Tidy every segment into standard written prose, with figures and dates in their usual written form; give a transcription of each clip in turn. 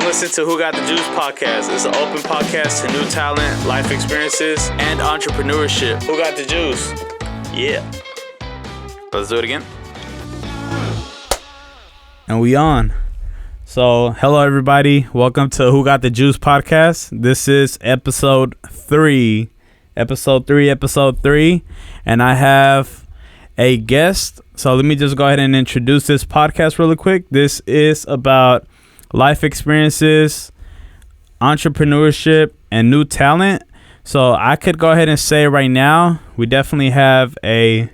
listening to Who Got the Juice podcast. It's an open podcast to new talent, life experiences, and entrepreneurship. Who got the juice? Yeah. Let's do it again. And we on. So, hello everybody. Welcome to Who Got the Juice podcast. This is episode 3. Episode 3. And I have a guest. So let me just go ahead and introduce this podcast really quick. This is about life experiences, entrepreneurship, and new talent. So I could go ahead and say right now, we definitely have a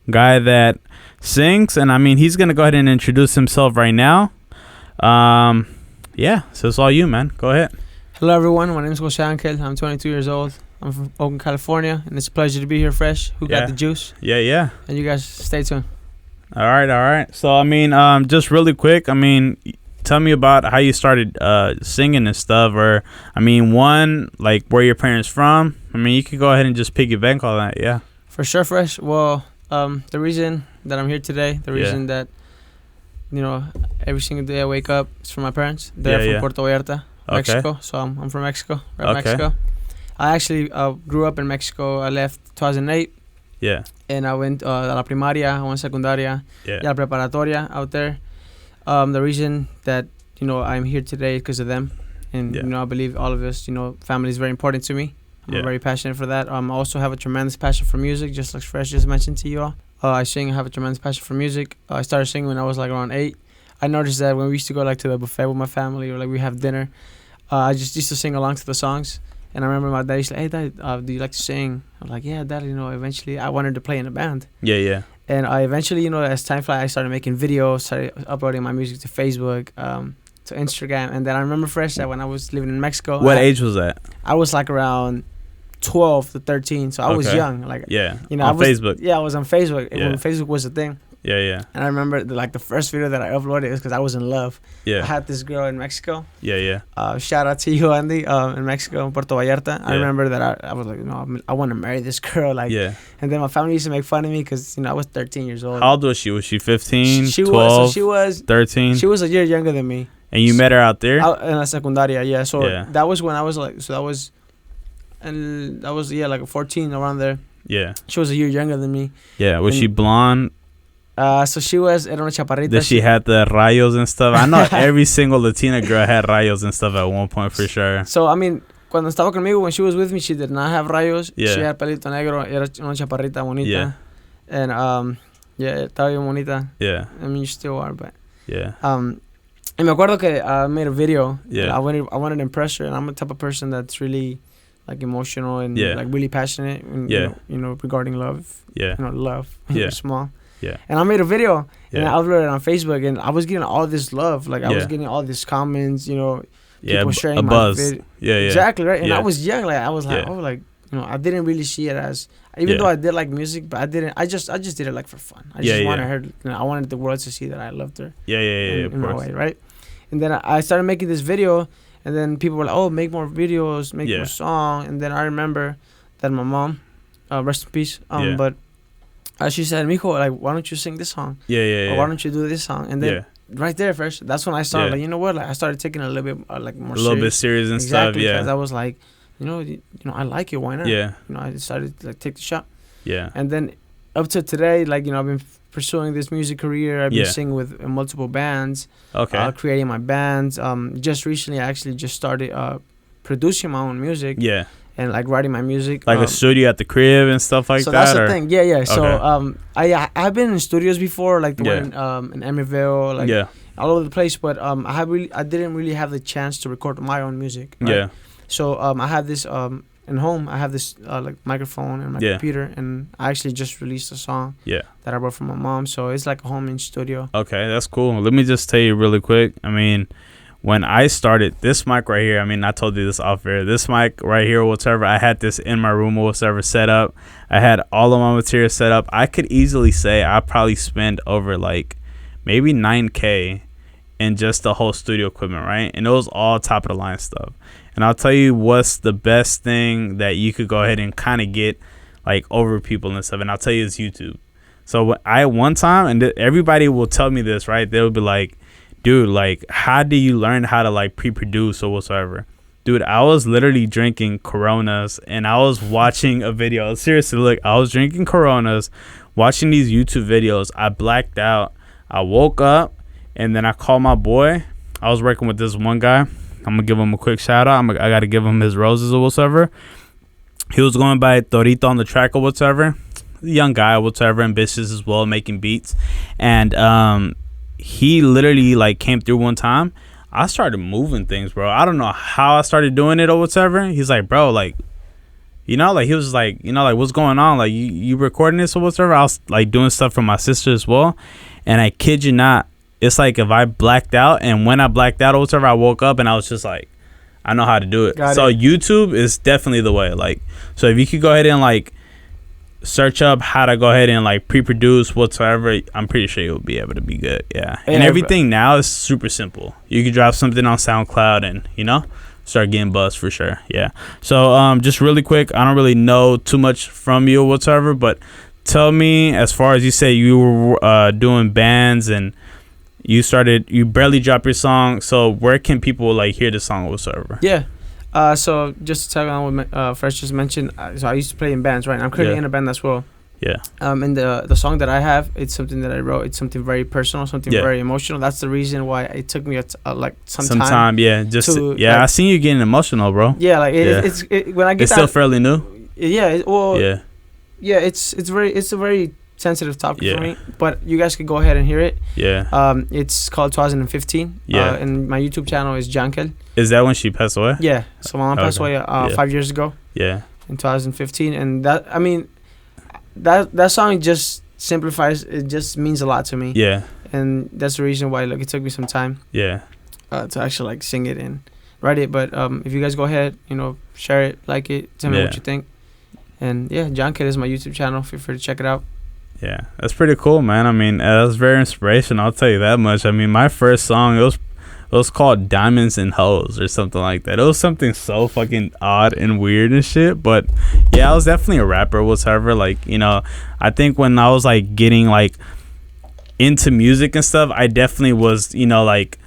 guy that sings. And I mean, he's going to go ahead and introduce himself right now. Yeah, so it's all you, man. Go ahead. Hello, everyone. My name is Ceja. I'm 22 years old. I'm from Oakland, California, and it's a pleasure to be here fresh. Who got the juice? Yeah. And you guys stay tuned. All right. So, I mean, just really quick, I mean, tell me about how you started singing and stuff, or, I mean, like, where your parents from? I mean, you could go ahead and just piggyback all that, yeah. For sure, fresh. Well, the reason that I'm here today, the reason that, you know, every single day I wake up is for my parents. They're from Puerto Vallarta, Mexico. So I'm from Mexico, Mexico. I actually grew up in Mexico. I left 2008. Yeah. And I went a la primaria, I went secundaria, y a la preparatoria out there. The reason that, you know, I'm here today is because of them. And, you know, I believe all of us, you know, family is very important to me. I'm very passionate for that. I also have a tremendous passion for music, just like Fresh just mentioned to you all. I sing, I have a tremendous passion for music. I started singing when I was like around 8. I noticed that when we used to go like to the buffet with my family or like we have dinner, I just used to sing along to the songs. And I remember my dad used to say, hey, Dad, do you like to sing? I'm like, yeah, Dad, you know, eventually I wanted to play in a band. Yeah. And I eventually, you know, as time flies, I started making videos, started uploading my music to Facebook, to Instagram. And then I remember fresh that when I was living in Mexico. What age was that? I was like around 12 to 13. So I was young. Like, you know, on Facebook. Yeah, I was on Facebook. When Facebook was a thing. Yeah. And I remember the first video that I uploaded was because I was in love. Yeah. I had this girl in Mexico. Yeah. Shout out to you, Andy, in Mexico, in Puerto Vallarta. I remember that I was like, you know, I want to marry this girl. Like, and then my family used to make fun of me because, you know, I was 13 years old. How old was she? Was she 15, she 12, she was 13? She was a year younger than me. And you met her out there? In la secundaria, yeah. So that was when I was like, like 14, around there. Yeah. She was a year younger than me. Yeah. Was she blonde? So she was era una chaparrita. Did she had the rayos and stuff? I know every single Latina girl had rayos and stuff at one point for sure. So, I mean, cuando estaba conmigo, when she was with me, she did not have rayos. Yeah. She had pelito negro. Era una chaparrita bonita. Yeah. And, estaba bien bonita. Yeah. I mean, you still are, but. Yeah. And me acuerdo que I made a video. Yeah. I wanted to impress her, and I'm the type of person that's really, like, emotional and, like, really passionate. And, you know, regarding love. Yeah. You know, love. Yeah. Small. Yeah. And I made a video and I uploaded it on Facebook, and I was getting all this love. Like, I was getting all these comments, you know, people sharing my video. Yeah. Exactly, right? And I was young. Like, I was like, you know, I didn't really see it as, even though I did like music, but I just did it like for fun. I just wanted her, you know, I wanted the world to see that I loved her. Yeah, in my way, right? And then I started making this video, and then people were like, oh, make more videos, make more song. And then I remember that my mom, rest in peace, but she said, Mijo, like, why don't you sing this song? Or why don't you do this song? And then right there, fresh, that's when I started, like, you know what? Like, I started taking it a little bit, like, more serious. A little bit serious and stuff, because I was like, you know, I like it. Why not? Yeah. You know, I decided to, like, take the shot. Yeah. And then up to today, like, you know, I've been pursuing this music career. I've been singing with multiple bands. Okay. Creating my bands. Just recently, I actually just started producing my own music. Yeah. And, like, writing my music. Like a studio at the crib and stuff like that? So that's the thing. Yeah. Okay. So I've been in studios before, like the one in Emeryville, like all over the place. But I didn't really have the chance to record my own music. Right? Yeah. So I have this in home. I have this like microphone and my computer, and I actually just released a song. Yeah. That I wrote for my mom. So it's like a home in studio. Okay, that's cool. Let me just tell you really quick. I mean, when I started, this mic right here, I mean, I told you this off air. This mic right here, whatever, I had this in my room or whatever set up. I had all of my material set up. I could easily say I probably spent over like maybe $9,000 in just the whole studio equipment, right? And it was all top of the line stuff. And I'll tell you what's the best thing that you could go ahead and kind of get like over people and stuff. And I'll tell you, it's YouTube. So I one time, and everybody will tell me this, right? They'll be like, dude, like, how do you learn how to like pre-produce or whatsoever? Dude, I was literally drinking Coronas and I was watching a video. Seriously, look, I was drinking Coronas, watching these YouTube videos. I blacked out. I woke up and then I called my boy. I was working with this one guy. I'm going to give him a quick shout out. I got to give him his roses or whatever. He was going by Torito on the track or whatever. Young guy or whatever, ambitious as well, making beats. And he literally like came through one time. I started moving things, bro. I don't know how I started doing it or whatever. He's like, bro, like, you know, like he was like, you know, like what's going on? Like you recording this or whatever? I was like doing stuff for my sister as well. And I kid you not, it's like if I blacked out and when I blacked out or whatever, I woke up and I was just like, I know how to do it. So YouTube is definitely the way. Like, so if you could go ahead and like search up how to go ahead and like pre-produce whatsoever, I'm pretty sure you'll be able to be good. Yeah. And everything now is super simple. You can drop something on SoundCloud and, you know, start getting buzzed for sure. Yeah. So just really quick, I don't really know too much from you or whatsoever, but tell me, as far as you say you were doing bands and you barely dropped your song, so where can people like hear the song or whatsoever? Yeah. So just to tag on what Fresh just mentioned, so I used to play in bands, right? I'm currently in a band as well. Yeah. And the song that I have, it's something that I wrote. It's something very personal, something very emotional. That's the reason why it took me like some time. Yeah. Just I seen you getting emotional, bro. Yeah, like it's when I get it's still fairly new. Yeah. Yeah. It's a very sensitive topic for me, but you guys could go ahead and hear it. It's called 2015. And my YouTube channel is Jankel. Is that when she passed away? Yeah, so my mom passed away 5 years ago. In 2015. And that, I mean, that song just simplifies, it just means a lot to me. And that's the reason why, like, it took me some time to actually like sing it and write it. But if you guys go ahead, you know, share it, like it, tell me what you think. And Jankel is my YouTube channel. Feel free to check it out. Yeah, that's pretty cool, man. I mean, that was very inspirational, I'll tell you that much. I mean, my first song, it was called Diamonds and Hoes or something like that. It was something so fucking odd and weird and shit. But yeah, I was definitely a rapper, whatever. Like, you know, I think when I was like getting like into music and stuff, I definitely was, you know, like,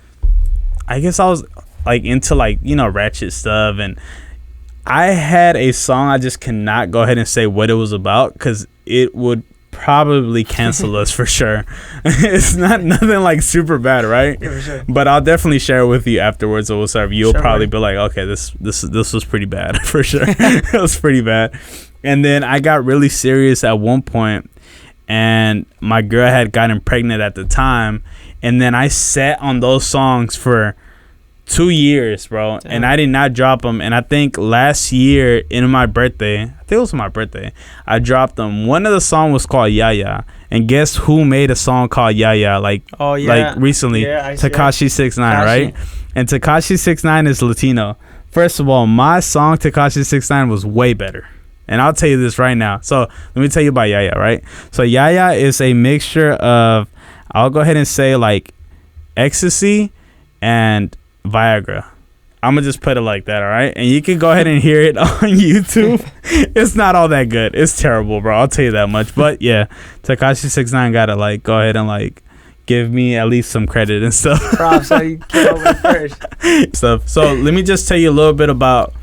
I guess I was like into like, you know, ratchet stuff. And I had a song, I just cannot go ahead and say what it was about because it would probably cancel us for sure. It's not nothing like super bad, right? Yeah, for sure. But I'll definitely share it with you afterwards or whatever. You'll probably be like, okay, this was pretty bad for sure. It was pretty bad. And then I got really serious at one point, and my girl had gotten pregnant at the time, and then I sat on those songs for 2 years, bro. Damn. And I did not drop them. And I think last year in my birthday, I think it was my birthday, I dropped them. One of the songs was called Yaya. And guess who made a song called Yaya like recently? Tekashi 6ix9ine, right? And Tekashi 6ix9ine is Latino. First of all, my song Tekashi 6ix9ine was way better. And I'll tell you this right now. So let me tell you about Yaya, right? So Yaya is a mixture of, I'll go ahead and say like ecstasy and Viagra. I'm gonna just put it like that, all right? And you can go ahead and hear it on YouTube. It's not all that good. It's terrible, bro. I'll tell you that much. But yeah, Tekashi 6ix9ine gotta like go ahead and like give me at least some credit and stuff. Props, so you came over first. Stuff. So let me just tell you a little bit about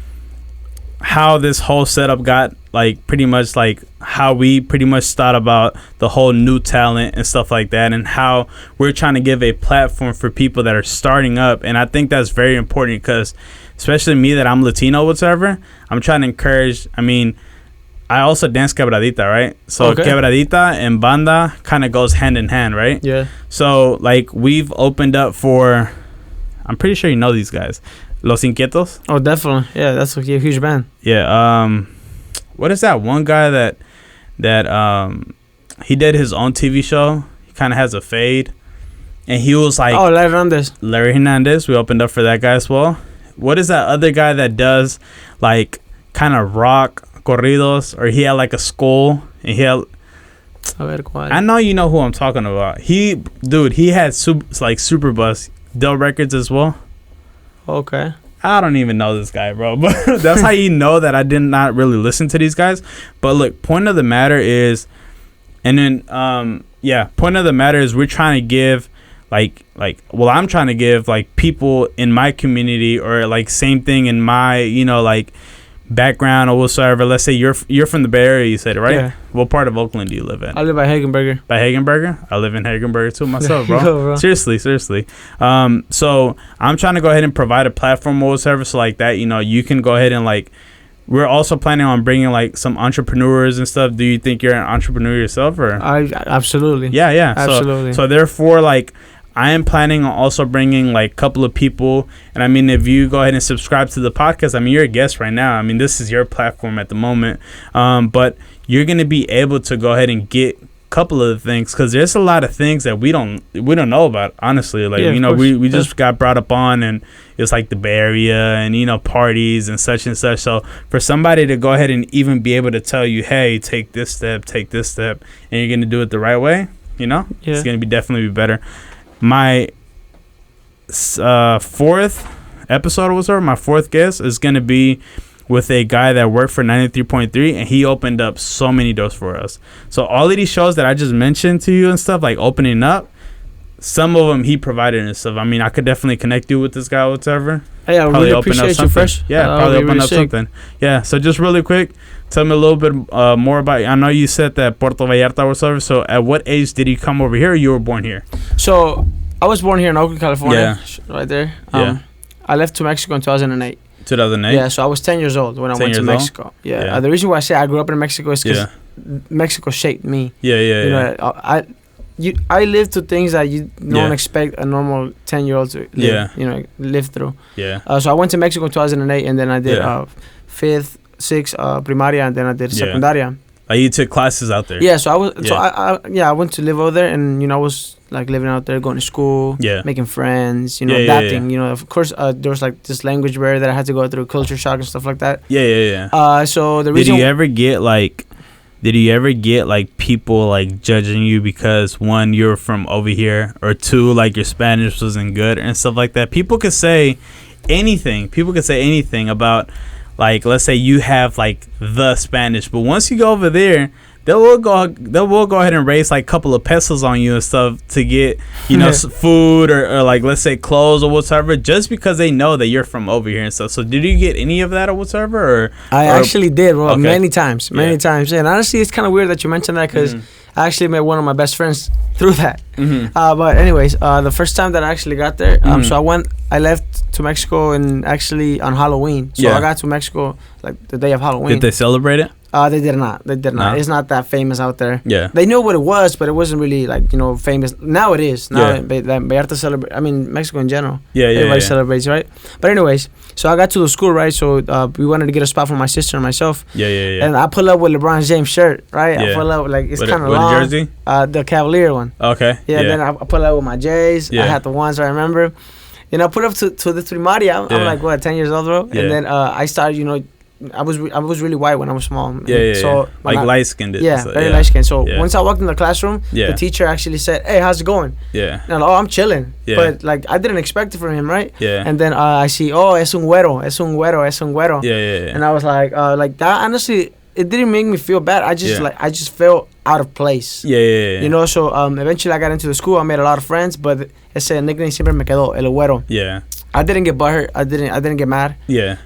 how this whole setup got, like, pretty much like how we pretty much thought about the whole new talent and stuff like that, and how we're trying to give a platform for people that are starting up. And I think that's very important because especially me, that I'm Latino, whatever, I'm trying to encourage. I mean, I also dance quebradita, right? So quebradita and banda kind of goes hand in hand, right? Yeah. So like we've opened up for, I'm pretty sure you know these guys, Los Inquietos. Oh, definitely. Yeah, that's a huge band. Yeah. What is that one guy that he did his own TV show? He kind of has a fade, and he was like, oh, Larry Hernandez. We opened up for that guy as well. What is that other guy that does like kind of rock corridos, or he had like a skull and he had, I know you know who I'm talking about. He had Super Bus Del Records as well. Okay. I don't even know this guy, bro, but that's how you know that I did not really listen to these guys. But look, point of the matter is, and then point of the matter is we're trying to give well, I'm trying to give like people in my community or like same thing in my, you know, like background or whatsoever. Let's say you're from the Bay Area, you said it, right? Yeah. What part of Oakland do you live in? I live by Hagenberger. By Hagenberger? I live in Hagenberger too myself, bro. Bro. Seriously. So I'm trying to go ahead and provide a platform or whatever, so like that, you know, you can go ahead and like, we're also planning on bringing like some entrepreneurs and stuff. Do you think you're an entrepreneur yourself, or? Absolutely. Yeah. Absolutely. So therefore, like, I am planning on also bringing like a couple of people. And I mean, if you go ahead and subscribe to the podcast, I mean, you're a guest right now. I mean, this is your platform at the moment. But you're going to be able to go ahead and get a couple of the things, because there's a lot of things that we don't know about, honestly. Like, you know, we just got brought up on, and it's like the Bay Area and, you know, parties and such. So for somebody to go ahead and even be able to tell you, hey, take this step, and you're going to do it the right way, you know, it's going to be definitely better. My fourth episode was my fourth guest is going to be with a guy that worked for 93.3, and he opened up so many doors for us. So all of these shows that I just mentioned to you and stuff, like opening up, some of them he provided and stuff. I mean, I could definitely connect you with this guy or whatever. Hey, I really appreciate you, Fresh. Yeah, probably open up something. Yeah, so just really quick, tell me a little bit more about, I know you said that Puerto Vallarta or whatever, so at what age did you come over here, or you were born here? So I was born here in Oakland, California, right there. I left to Mexico in 2008. 2008? Yeah, so I was 10 years old when I went to Mexico. Yeah. The reason why I say I grew up in Mexico is because Mexico shaped me. You know, I lived through things that you don't expect a normal 10-year-old to live through. So I went to Mexico in 2008, and then I did 5th, 6th primaria, and then I did secundaria. Like, you took classes out there? Yeah, so I went to live over there, and, you know, I was like living out there, going to school, making friends, you know, adapting. You know, of course, there was like this language barrier that I had to go through, culture shock and stuff like that. So the reason. Did you ever get like people like judging you because, one, you're from over here, or two, like your Spanish wasn't good and stuff like that? People could say anything. About, like, let's say you have like the Spanish, but once you go over there, they will go ahead and raise like a couple of pesos on you and stuff to get, you know, food or like, let's say, clothes or whatever, just because they know that you're from over here and stuff. So did you get any of that or whatever? I actually did, bro. Okay. Many times. And honestly, it's kind of weird that you mentioned that, because I actually met one of my best friends through that. But anyways, the first time that I actually got there, so I left to Mexico and actually on Halloween. So I got to Mexico like the day of Halloween. Did they celebrate it? They did not. No? It's not that famous out there. Yeah. They knew what it was, but it wasn't really, like, you know, famous. Now it is. Now Vallarta celebrate. I mean, Mexico in general. Everybody celebrates, right? But anyways, so I got to the school, right? So we wanted to get a spot for my sister and myself. And I pull up with LeBron James shirt, right? I pull up, like, it's kind of long. What jersey? The Cavalier one. Okay. Then I pull up with my J's. I had the ones, I remember. And I put up to the primaria. I'm like, what, 10 years old, bro? And then I started, you know, I was really white when I was small. So like light skinned. Very light skinned. So once I walked in the classroom, the teacher actually said, "Hey, how's it going?" And I'm like, "Oh, I'm chilling." But like, I didn't expect it from him, right? And then I see, "Oh, es un güero." And I was like that. Honestly, it didn't make me feel bad. I just felt out of place. You know. So eventually I got into the school. I made a lot of friends, but ese nickname siempre me quedó, el güero. I didn't get butthurt. I didn't get mad.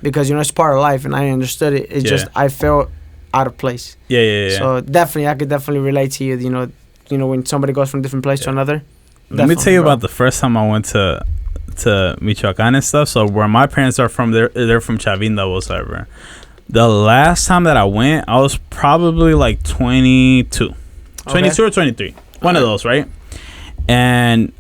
Because, you know, it's part of life, and I understood it. It's just I felt out of place. So definitely, I could definitely relate to you. You know, when somebody goes from a different place to another. Let me tell you about the first time I went to Michoacan and stuff. So where my parents are from, they're from Chavinda, whatever. The last time that I went, I was probably like 22 or 23, one of those, right? And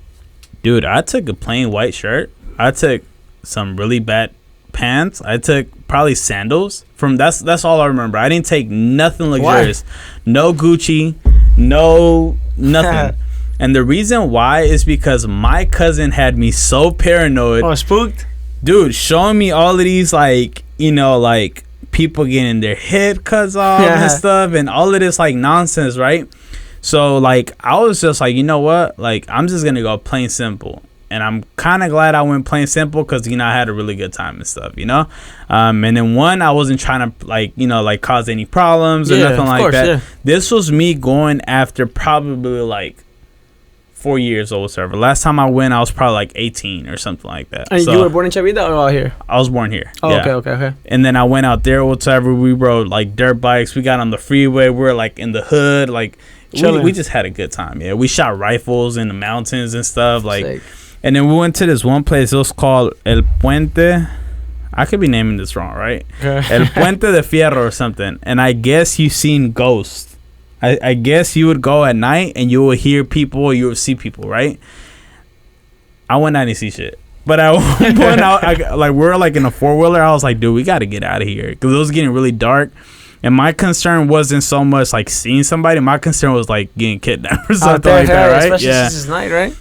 dude, I took a plain white shirt. I took some really bad pants. I took probably sandals. That's all I remember. I didn't take nothing luxurious. No Gucci, no nothing. And the reason why is because my cousin had me so paranoid. Oh, spooked? Dude, showing me all of these, like, you know, like people getting their head cuts off and stuff, and all of this like nonsense, right? So like, I was just like, you know what? Like, I'm just gonna go plain simple. And I'm kind of glad I went plain simple, because, you know, I had a really good time and stuff, you know. And then I wasn't trying to, like, you know, like cause any problems or nothing like that. This was me going after probably like 4 years or whatever. Last time I went, I was probably like 18 or something like that. And you were born in Chavita or out here? I was born here. Oh, yeah. Okay. And then I went out there, whatever. We rode like dirt bikes. We got on the freeway. We were like in the hood. Like we just had a good time. Yeah, we shot rifles in the mountains and stuff. Like, sick. And then we went to this one place. It was called El Puente. I could be naming this wrong, right? El Puente de Fierro or something. And I guess you seen ghosts. I guess you would go at night and you would hear people, you would see people, right? I went out and see shit. But I went out, like, we're like in a 4-wheeler. I was like, dude, we got to get out of here. Because it was getting really dark. And my concern wasn't so much like seeing somebody. My concern was like getting kidnapped or something like that, right? Especially since it's night, right?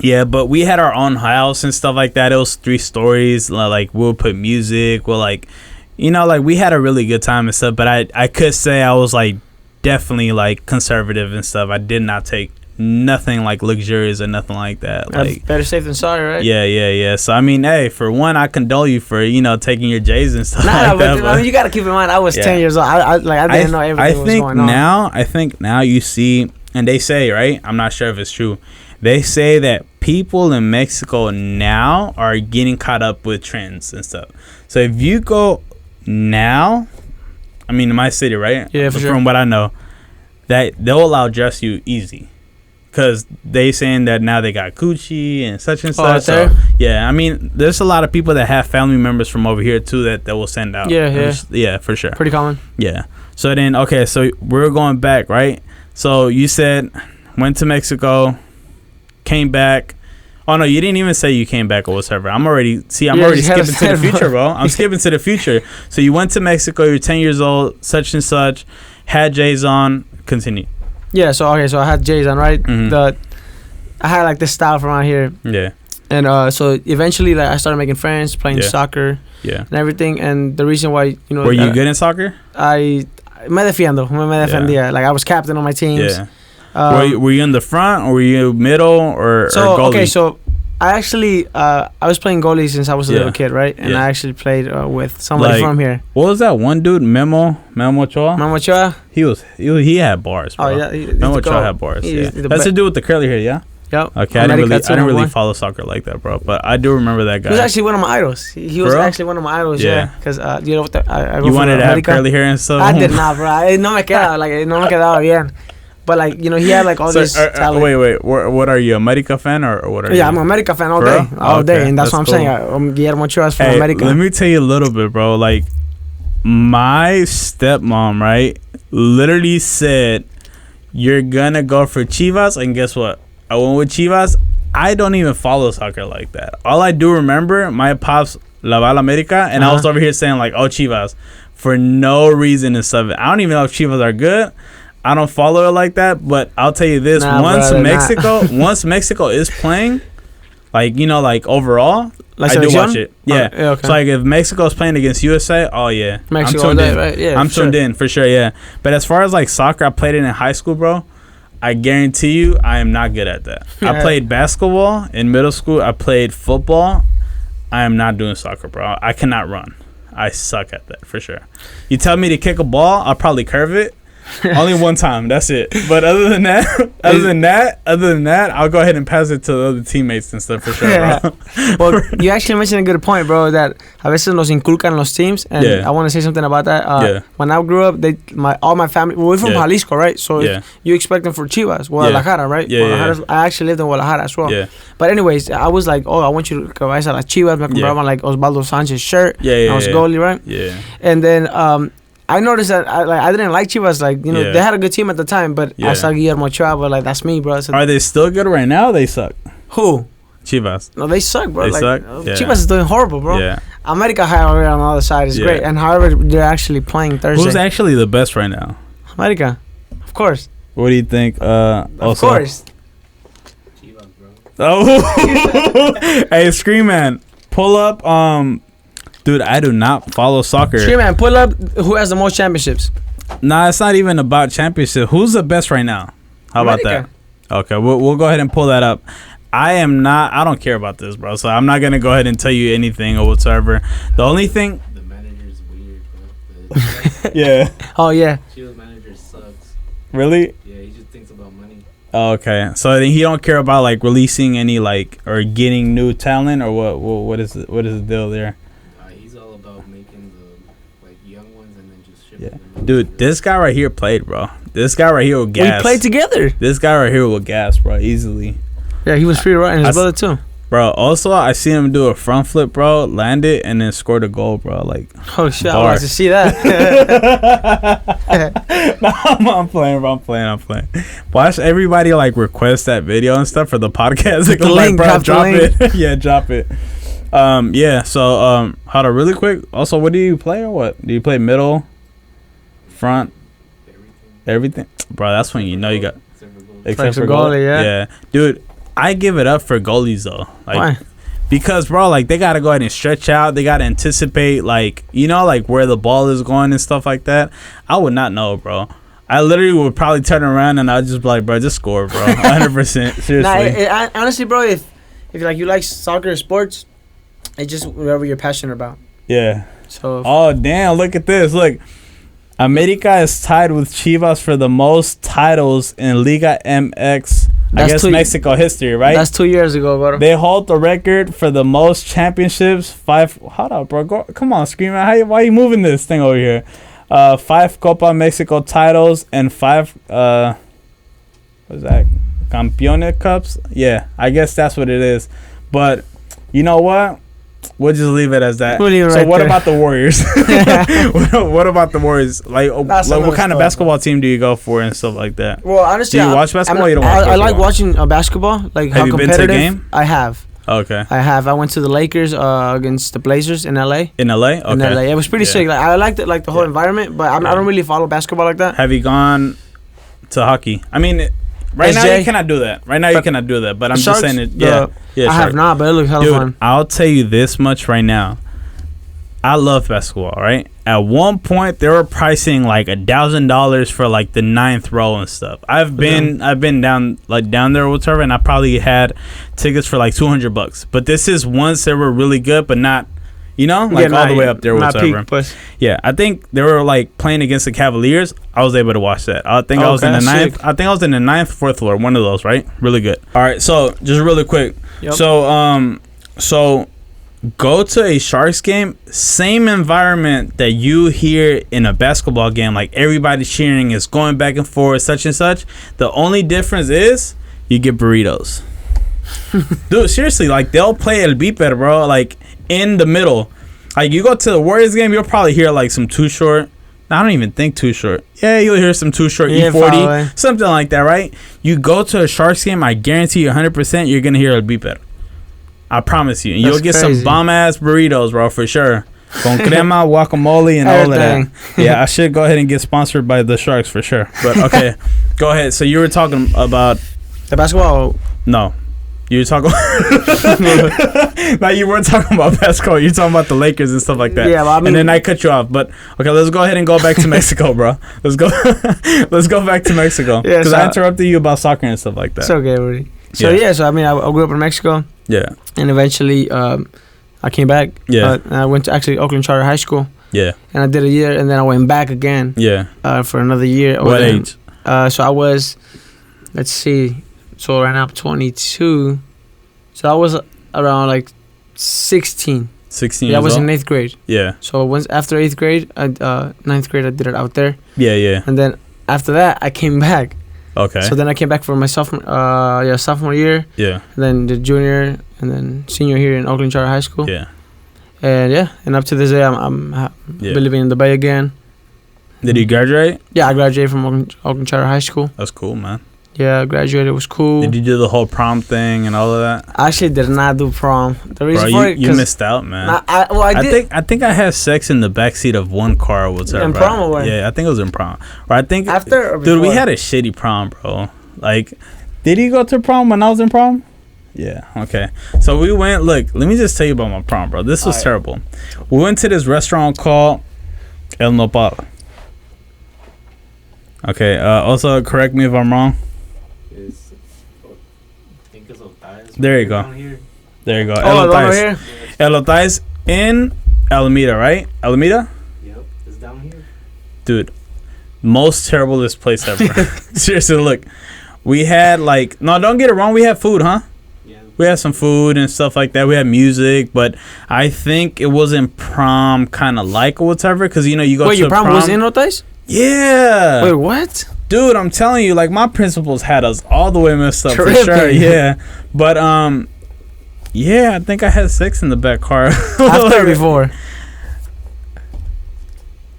Yeah, but we had our own house and stuff like that. It was 3 stories. Like, we'll put music. We'll like, you know, like we had a really good time and stuff. But I could say I was like, definitely like conservative and stuff. I did not take nothing like luxurious or nothing like that. Like, better safe than sorry, right? Yeah. So I mean, hey, for one, I condole you for, you know, taking your J's and stuff. But I mean, you got to keep in mind, I was 10 years old. I didn't know everything was going on. I think now you see, and they say, right? I'm not sure if it's true. They say that people in Mexico now are getting caught up with trends and stuff. So if you go now, I mean, in my city, right? Yeah, for sure. From what I know, that they'll allow dress you easy. Because they saying that now they got Gucci and such and such. So, yeah, I mean, there's a lot of people that have family members from over here, too, that will send out. Yeah, for sure. Pretty common. Yeah. So then, okay, so we're going back, right? So you said went to Mexico, came back. Oh, no, you didn't even say you came back or whatever. I'm already skipping to the future, bro. I'm skipping to the future. So you went to Mexico, you're 10 years old, such and such, had J's on, continue. Yeah, so I had J's on, right? Mm-hmm. I had like this style from out here. Yeah. And so eventually, like, I started making friends, playing soccer, and everything. And the reason why, you know, were you good in soccer? Me defendía. Yeah. Like, I was captain on my teams. Yeah. Were you in the front or were you middle or goalie? Okay, so I actually I was playing goalie since I was a little kid, right? And I actually played with somebody from here. What was that one dude, Memo Ochoa? Memo Ochoa? He had bars, bro. Oh yeah, Memo Ochoa had bars. That's to do with the curly hair, yeah. Yep. Okay, I didn't really follow soccer like that, bro. But I do remember that guy. He was actually one of my idols. He was actually one of my idols, yeah. Because you know what? You wanted to have curly hair and stuff. I did not, bro. No me quedaba bien. But, like, you know, he had, like, all this talent. Wait. What are you, America fan or what are you? Yeah, I'm an America fan all day. All day. And that's what I'm saying. Guillermo Ochoa is from America. Let me tell you a little bit, bro. Like, my stepmom, right, literally said, you're going to go for Chivas. And guess what? I went with Chivas. I don't even follow soccer like that. All I do remember, my pops la va la America. And I was over here saying, like, oh, Chivas. For no reason and stuff. I don't even know if Chivas are good. I don't follow it like that, but I'll tell you this: once Mexico is playing, like, you know, like overall, like I do watch it. Yeah. Okay. So like if Mexico is playing against USA, oh yeah, Mexico, I'm tuned in. Right? Yeah, I'm tuned in for sure. Yeah. But as far as like soccer, I played it in high school, bro. I guarantee you, I am not good at that. I played basketball in middle school. I played football. I am not doing soccer, bro. I cannot run. I suck at that for sure. You tell me to kick a ball, I'll probably curve it. Only one time, that's it. But other than that, I'll go ahead and pass it to the other teammates and stuff for sure, bro. Well, you actually mentioned a good point, bro, that a veces nos inculcan los teams, and I want to say something about that. When I grew up, all my family, we're from Jalisco, right? So you expect them for Chivas, Guadalajara, right? I actually lived in Guadalajara as well. But anyways, I was like, I want you to go a las Chivas. Me compraban like Osvaldo Sanchez shirt. I was goalie, right? And then I noticed that I didn't like Chivas. Like, you know, they had a good team at the time, but I saw Guillermo Ochoa, but like, that's me, bro. So, are they still good right now? Or they suck. Who? Chivas. No, they suck, bro. They suck. Chivas is doing horrible, bro. Yeah. America, however, on the other side is great, and however they're actually playing Thursday. Who's actually the best right now? America, of course. What do you think? Of course. Chivas, bro. Oh, hey, Scream Man, pull up. Dude, I do not follow soccer. Scream Man, pull up who has the most championships. Nah, it's not even about championship. Who's the best right now? How about that? Okay, we'll go ahead and pull that up. I don't care about this, bro. So I'm not gonna go ahead and tell you anything or whatsoever. The only thing. The manager's weird, bro. Yeah. Oh yeah. Chivas manager sucks. Really? Yeah, he just thinks about money. Oh, okay. So he don't care about like releasing any like or getting new talent or what is the deal there? He's all about making the like young ones and then just shipping them. Dude, this guy right here played, bro. This guy right here will gas. We played together. This guy right here will gas, bro, easily. Yeah, he was free riding his brother too. Bro, also I seen him do a front flip, bro, land it and then scored a goal, bro. Like, oh shit, I wanted to see that. No, I'm playing, bro. I'm playing. Watch everybody like request that video and stuff for the podcast. The link, like, bro, drop it. Yeah, drop it. Yeah. So, hold on, really quick. Also, what do you play or what? Do you play middle, front, everything? Bro, that's when you know you got. Except for goalie, yeah. Dude, I give it up for goalies though. Like, why? Because, bro, like they gotta go ahead and stretch out. They gotta anticipate, like, you know, like where the ball is going and stuff like that. I would not know, bro. I literally would probably turn around and I'd just be like, bro, just score, bro. 100%. Seriously. Honestly, bro, if like you like soccer or sports, it's just whatever you're passionate about. Yeah. So. Oh damn! Look at this. Look, America is tied with Chivas for the most titles in Liga MX. I guess Mexico history, right? That's 2 years ago, bro. They hold the record for the most championships. 5. Hold up, bro. Come on, scream out. Why are you moving this thing over here? 5 Copa Mexico titles and 5. What's that? Campeone Cups. Yeah, I guess that's what it is. But you know what? We'll just leave it as that. So what about the Warriors? What about the Warriors? Like what kind of basketball team do you go for and stuff like that? Well, honestly, do you watch basketball? You don't watch basketball? I like watching basketball. Like, have how you competitive. Been to a game? I have. Okay. I have. I went to the Lakers against the Blazers in LA. In LA? Okay. In LA. It was pretty sick. Like, I liked it, like the whole environment, but I don't really follow basketball like that. Have you gone to hockey? I mean, right now you cannot do that. But I'm just saying it. Yeah. I have not, but it looks hella fun. I'll tell you this much right now. I love basketball, right? At one point, they were pricing like $1,000 for like the 9th row and stuff. I've been down there or whatever, and I probably had tickets for like $200. But this is once they were really good, but not, you know, like all the way up there or whatever. Yeah, I think they were like playing against the Cavaliers. I was able to watch that. I think I was in the 9th. I think I was in the 9th, 4th floor, one of those, right? Really good. All right, so just really quick. Yep. So go to a Sharks game, same environment that you hear in a basketball game, like everybody cheering, is going back and forth, such and such. The only difference is you get burritos. Dude, seriously, like they'll play El Beeper, bro, like in the middle. Like you go to the Warriors game, you'll probably hear like some Too Short. I don't even think Too Short. Yeah, you'll hear some Too Short, E40, something like that, right? You go to a Sharks game, I guarantee you 100% you're going to hear El Beeper. I promise you. And you'll get some bomb-ass burritos, bro, for sure. Con crema, guacamole, and all of that. Yeah, I should go ahead and get sponsored by the Sharks for sure. But, okay, go ahead. So you were talking about... the basketball? No. You were talking... No, you weren't talking about basketball. You're talking about the Lakers and stuff like that. Yeah, well, I mean... And then I cut you off. But, okay, let's go ahead and go back to Mexico, bro. Let's go back to Mexico. Because I interrupted you about soccer and stuff like that. It's okay, Rudy. So, I mean, I grew up in Mexico. Yeah. And eventually, I came back. Yeah. And I went to actually Oakland Charter High School. Yeah. And I did a year, and then I went back again. Yeah. For another year. What age? So I was, let's see. So right now I'm 22. So I was around like 16. 16 years old? I was in 8th grade. Yeah. So once after 8th grade, 9th grade, I did it out there. Yeah, yeah. And then after that, I came back. Okay. So then I came back for my sophomore year. Yeah. And then the junior and then senior here in Oakland Charter High School. Yeah. And up to this day, I'm living in the Bay again. Did you graduate? Yeah, I graduated from Oakland Charter High School. That's cool, man. Yeah, I graduated. It was cool. Did you do the whole prom thing and all of that? I actually did not do prom. The reason for it, you missed out, man. I did. I think I had sex in the backseat of one car or whatever. In prom or what? Yeah, I think it was in prom. Or I think after or before? Dude, we had a shitty prom, bro. Like, did you go to prom when I was in prom? Yeah, okay. So we went, look, let me just tell you about my prom, bro. This was terrible. We went to this restaurant called El Nopal. Okay, also correct me if I'm wrong. There you go. There you go. Elotais in Alameda, right? Alameda? Yep, it's down here. Dude, most terriblest place ever. Seriously, look. We had like, no, don't get it wrong. We had food, huh? Yeah. We had some food and stuff like that. We had music, but I think it wasn't prom kind of like or whatever. Because, you know, you go to your prom was in Otay? Yeah. Wait, what? Dude, I'm telling you, like, my principals had us all the way messed up for sure. Yeah. But, yeah, I think I had sex in the back car. After or before?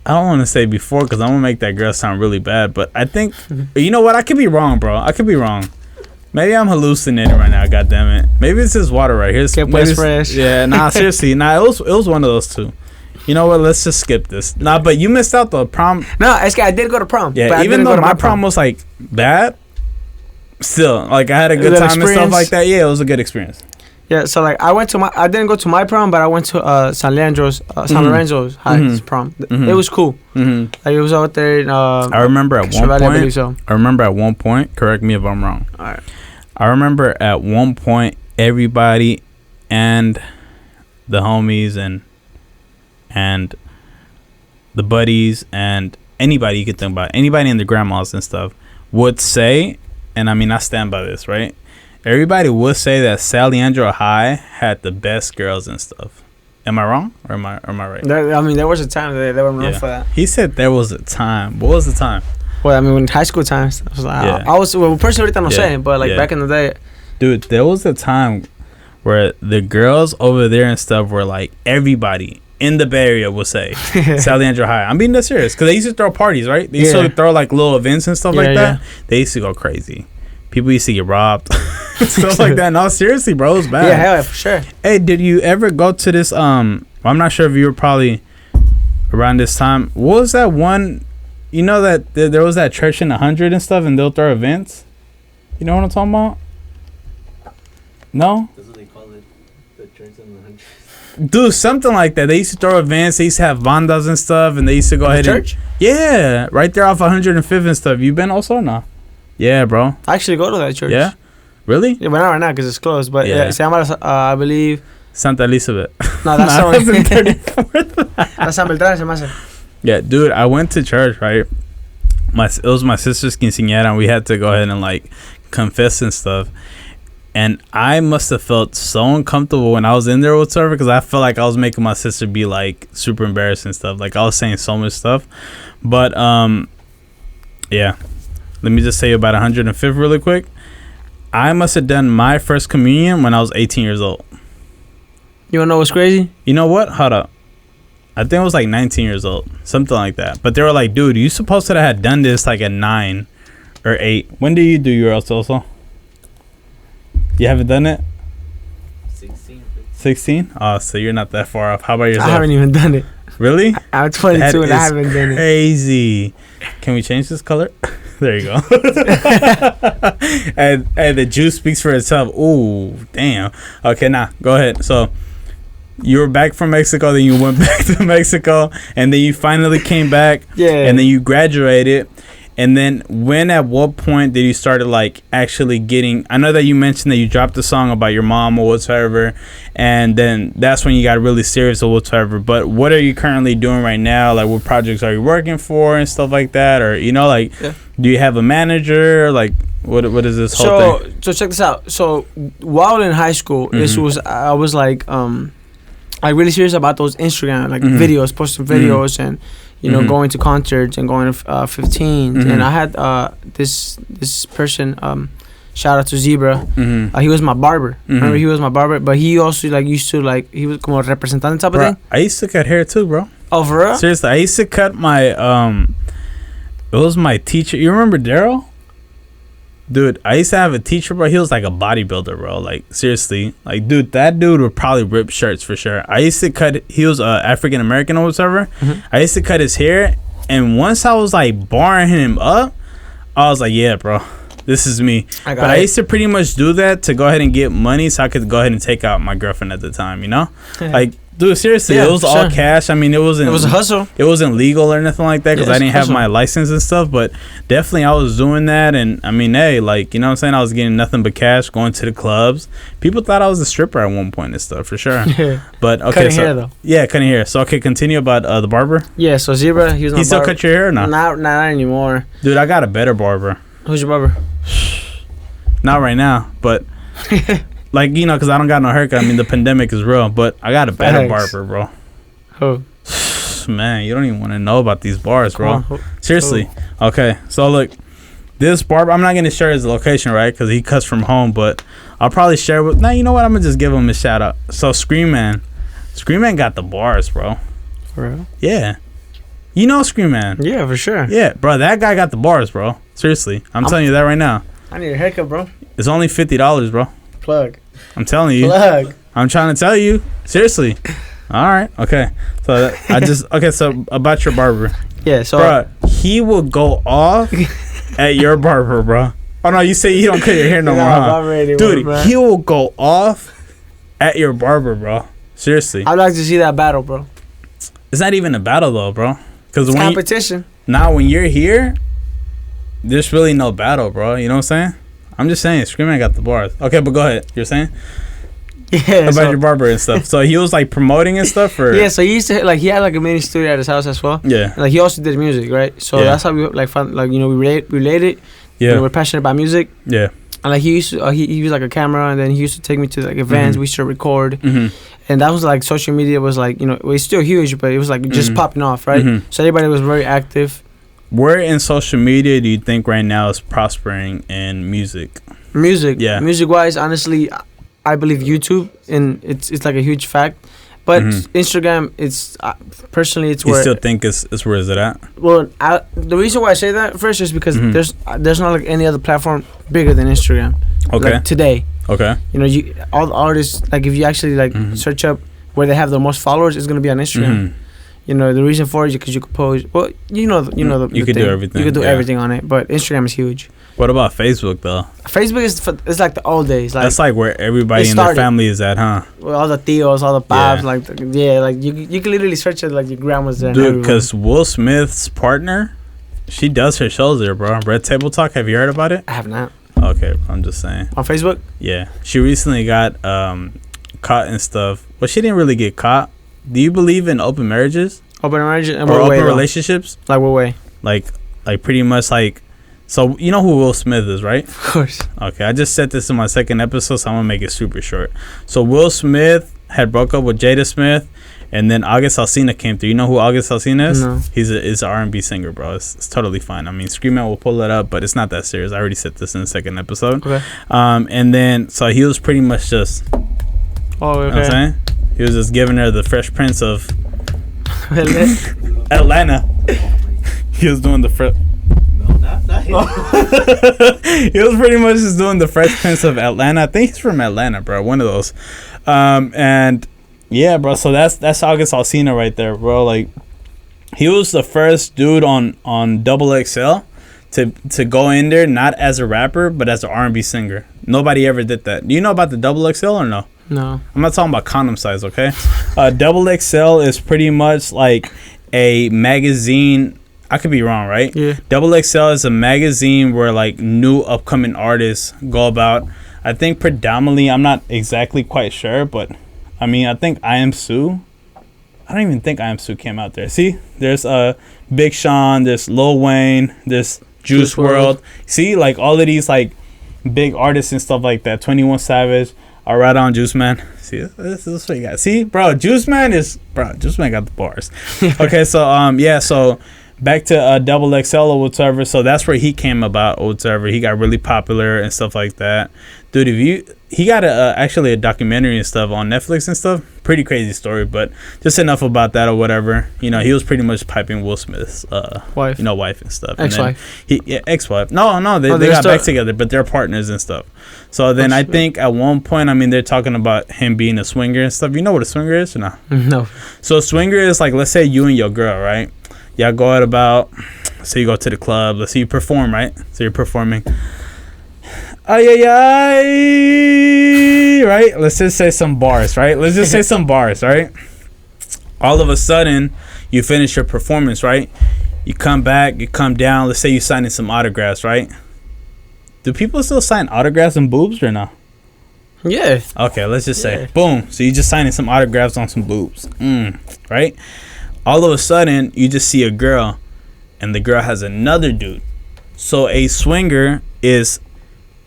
I don't want to say before because I'm going to make that girl sound really bad. But I think, you know what? I could be wrong, bro. I could be wrong. Maybe I'm hallucinating right now. God damn it. Maybe it's this water right here. It's fresh. Yeah, nah, seriously. Nah, it was one of those two. You know what? Let's just skip this. Nah, but you missed out the prom. No, I did go to prom. Yeah, even though my prom was like bad, still, like I had a good time experience. And stuff like that. Yeah, it was a good experience. Yeah, so like I didn't go to my prom, but I went to San Lorenzo's high prom. It was cool. Like it was out there. I remember at one point. Correct me if I'm wrong. All right. I remember at one point everybody and the homies and the buddies and anybody you could think about, anybody and the grandmas and stuff would say, and I mean I stand by this, right? Everybody would say that Saliandro High had the best girls and stuff. Am I wrong or am I right? There was a time that they were known for that. He said there was a time. What was the time? Well, I mean, in high school times, I was like, personally, I'm not saying, but like back in the day, dude, there was a time where the girls over there and stuff were like everybody in the Bay Area would say Saliandro High. I'm being that serious because they used to throw parties, right? They used to throw like little events and stuff like that. They used to go crazy. People used to get robbed, stuff like that. No, seriously, bro, it was bad. Yeah, hell, for sure. Hey, did you ever go to this? I'm not sure if you were probably around this time. What was that one? You know that there was that church in 100 and stuff, and they'll throw events. You know what I'm talking about? No. That's what they call it, the church in the 100. Dude, something like that. They used to throw events. They used to have bandas and stuff, and they used to go ahead church? Yeah, right there off 105th and stuff. You been also or no? Yeah, bro. I actually go to that church. Yeah? Really? Yeah, but not right now because it's closed. But I believe... Santa Elizabeth. No, that's not 34th. That's San Beltrán, se me hace. Yeah, dude, I went to church, right? It was my sister's quinceañera, and we had to go ahead and, like, confess and stuff. And I must have felt so uncomfortable when I was in there with her because I felt like I was making my sister be, like, super embarrassed and stuff. Like, I was saying so much stuff. But, yeah. Let me just say about 105th really quick. I must have done my first communion when I was 18 years old. You wanna know what's crazy? You know what? Hold up. I think I was like 19 years old. Something like that. But they were like, dude, you supposed to have done this like at 9 or 8. When do you do yours also? You haven't done it? 16. 16? Oh, so you're not that far off. How about yourself? I haven't even done it. Really? I'm 22 and I haven't done it. Crazy. Can we change this color? There you go. and the juice speaks for itself. Ooh, damn. Okay, now go ahead. So you were back from Mexico, then you went back to Mexico, and then you finally came back. Yeah. And then you graduated. And then at what point did you start like actually getting, I know that you mentioned that you dropped a song about your mom or whatsoever, and then that's when you got really serious or whatsoever. But what are you currently doing right now? Like, what projects are you working for and stuff like that? Or, you know, like, do you have a manager? Like, what is this whole thing? So check this out. So while in high school, I was like, like really serious about those Instagram, like videos, posting videos and, you know, going to concerts and going to 15s. And I had this person, shout out to Zebra. He was my barber. Remember, he was my barber, but he also like used to like, he was como representante type of thing. I used to cut hair too, bro. Oh, for real? Seriously, I used to cut my it was my teacher. You remember Daryl? Dude, I used to have a teacher, bro. He was like a bodybuilder, bro. Like, seriously. Like, dude, that dude would probably rip shirts for sure. I used to cut... He was African-American or whatever. I used to cut his hair. And once I was, like, barring him up, I was like, yeah, bro. This is me. I used to pretty much do that to go ahead and get money so I could go ahead and take out my girlfriend at the time, you know? Like... Dude, seriously, it was all cash. I mean, it was a hustle. It wasn't legal or nothing like that because I didn't have my license and stuff. But definitely, I was doing that, and I mean, hey, like, you know what I'm saying? I was getting nothing but cash, going to the clubs. People thought I was a stripper at one point and stuff, for sure. But okay, cutting hair though. Yeah, cutting hair. So okay, continue about the barber. Yeah, so Zebra, he still cut your hair or not? Not anymore. Dude, I got a better barber. Who's your barber? Not right now, but like, you know, because I don't got no haircut. I mean, the pandemic is real, but I got a better barber, bro. Who? Man, you don't even want to know about these bars, bro. Seriously. Okay, so look, this barber, I'm not going to share his location, right? Because he cuts from home, but I'll probably share with... Nah, you know what? I'm going to just give him a shout out. So, Scream Man got the bars, bro. For real? Yeah. You know Scream Man. Yeah, for sure. Yeah, bro, that guy got the bars, bro. Seriously. I'm telling you that right now. I need a haircut, bro. It's only $50, bro. Plug. I'm telling you. Plug. I'm trying to tell you. Seriously. All right. Okay. So so about your barber. Yeah. So, bro, he will go off at your barber, bro. Oh no, you say you don't cut your hair no more, huh? Anymore, dude, bro. He will go off at your barber, bro. Seriously. I'd like to see that battle, bro. It's not even a battle though, bro. Because when competition. When you're here, there's really no battle, bro. You know what I'm saying? I'm just saying, Screaming got the bars. Okay, but go ahead. You're saying? Yeah. About your barber and stuff. So he was like promoting and stuff, or yeah. So he used to he had like a mini studio at his house as well. Yeah. And, like he also did music, right? So that's how we like found we related. Yeah. You know, we're passionate about music. Yeah. And like he used to, he was like a camera, and then he used to take me to like events. We used to record, and that was like social media was like it's still huge, but it was like just popping off, right? So everybody was very active. Where in social media do you think right now is prospering in music? Yeah. Music wise, honestly, I believe YouTube, and it's like a huge fact. But Instagram, it's personally, it's you where... You still think it's where is it at? Well, the reason why I say that first is because there's not like any other platform bigger than Instagram. Okay. Like today. Okay. You know, all the artists, like if you actually like search up where they have the most followers, it's gonna be on Instagram. You know, the reason for it is because you could post. Well, you could do everything. You could do everything on it, but Instagram is huge. What about Facebook though? Facebook it's like the old days. Like, that's like where everybody in their family is at, huh? Well, all the tios, all the babs, like you can literally search it like your grandma's there. Dude, because Will Smith's partner, she does her shows there, bro. Red Table Talk. Have you heard about it? I have not. Okay, I'm just saying. On Facebook? Yeah, she recently got caught and stuff. Well, she didn't really get caught. Do you believe in open marriages? Open marriages and or open relationships? Like what way? Like pretty much like. So, you know who Will Smith is, right? Of course. Okay, I just said this in my second episode, so I'm going to make it super short. So, Will Smith had broke up with Jada Smith, and then August Alsina came through. You know who August Alsina is? No. He's an R&B singer, bro. It's totally fine. I mean, Scream Out will pull it up, but it's not that serious. I already said this in the second episode. Okay. And then, so he was pretty much just... Oh, okay. You know what I'm saying? He was just giving her the Fresh Prince of... Atlanta. He was doing the... He was pretty much just doing the Fresh Prince of Atlanta. I think he's from Atlanta, bro. One of those. And yeah, bro. So that's August Alsina right there, bro. Like he was the first dude on Double XL to go in there not as a rapper but as an R&B singer. Nobody ever did that. Do you know about the Double XL or no? No. I'm not talking about condom size, okay? Double XL is pretty much like a magazine. I could be wrong, right? Yeah. Double XL is a magazine where like new upcoming artists go about. I think predominantly, I'm not exactly quite sure, but I mean, I think I Am Sue. I don't even think I Am Sue came out there. See, there's Big Sean, there's Lil Wayne, there's Juice WRLD. See, like all of these like big artists and stuff like that. 21 Savage, right on Juice Man. See, this is what you got. See, bro, Juice Man got the bars. Okay, so so. Back to Double XL or whatever. So that's where he came about or whatever. He got really popular and stuff like that. Dude, he got actually a documentary and stuff on Netflix and stuff. Pretty crazy story, but just enough about that or whatever. You know, he was pretty much piping Will Smith's wife. Wife and stuff. Ex-wife. Ex-wife. No, they got back together, but they're partners and stuff. So then I think at one point, I mean, they're talking about him being a swinger and stuff. You know what a swinger is or not? No. So a swinger is like, let's say you and your girl, right? Y'all go out about, so you go to the club. Let's say you perform, right? So you're performing. Right? Let's just say some bars, right? Right? All of a sudden, you finish your performance, right? You come back, you come down. Let's say you signing some autographs, right? Do people still sign autographs and boobs or no? Yeah. Okay, let's just say, boom. So you just signing some autographs on some boobs, right? All of a sudden, you just see a girl, and the girl has another dude. So a swinger is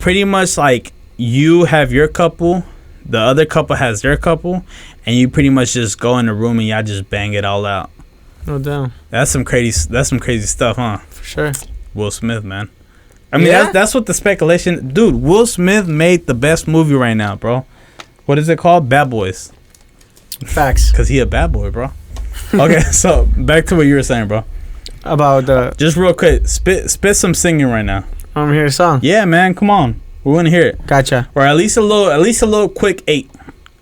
pretty much like you have your couple, the other couple has their couple, and you pretty much just go in the room and y'all just bang it all out. No doubt. That's some crazy stuff, huh? For sure. Will Smith, man. I mean, that's what the speculation. Dude, Will Smith made the best movie right now, bro. What is it called? Bad Boys. Facts. Because he a bad boy, bro. Okay, so back to what you were saying, bro. About the... Just real quick, spit some singing right now. I'm hear a song. Yeah, man, come on. We want to hear it. Gotcha. Or at least a little quick 8.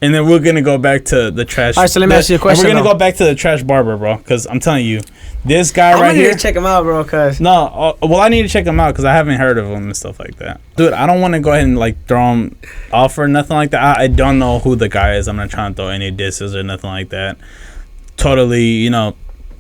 And then we're going to go back to the trash. All right, so let me ask you a question. We're going to go back to the trash barber, bro. Because I'm telling you, this guy right here. I need to check him out, bro. No, well, I need to check him out because I haven't heard of him and stuff like that. Dude, I don't want to go ahead and like throw him off or nothing like that. I don't know who the guy is. I'm not trying to throw any disses or nothing like that. Totally,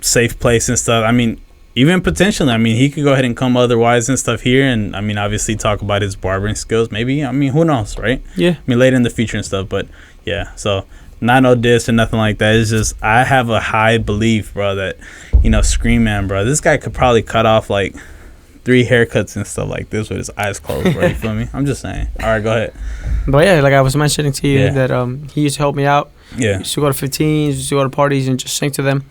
safe place and stuff. I mean, even potentially, I mean, he could go ahead and come otherwise and stuff here. And, I mean, obviously talk about his barbering skills. Maybe, I mean, who knows, right? Yeah. I mean, later in the future and stuff. But, yeah, so not no diss or nothing like that. It's just I have a high belief, bro, that, Scream Man, bro, this guy could probably cut off, like, 3 haircuts and stuff like this with his eyes closed, bro. You feel me? I'm just saying. All right, go ahead. But, yeah, like I was mentioning to you that he used to help me out. Yeah. He used to go to 15s, used to go to parties and just sing to them.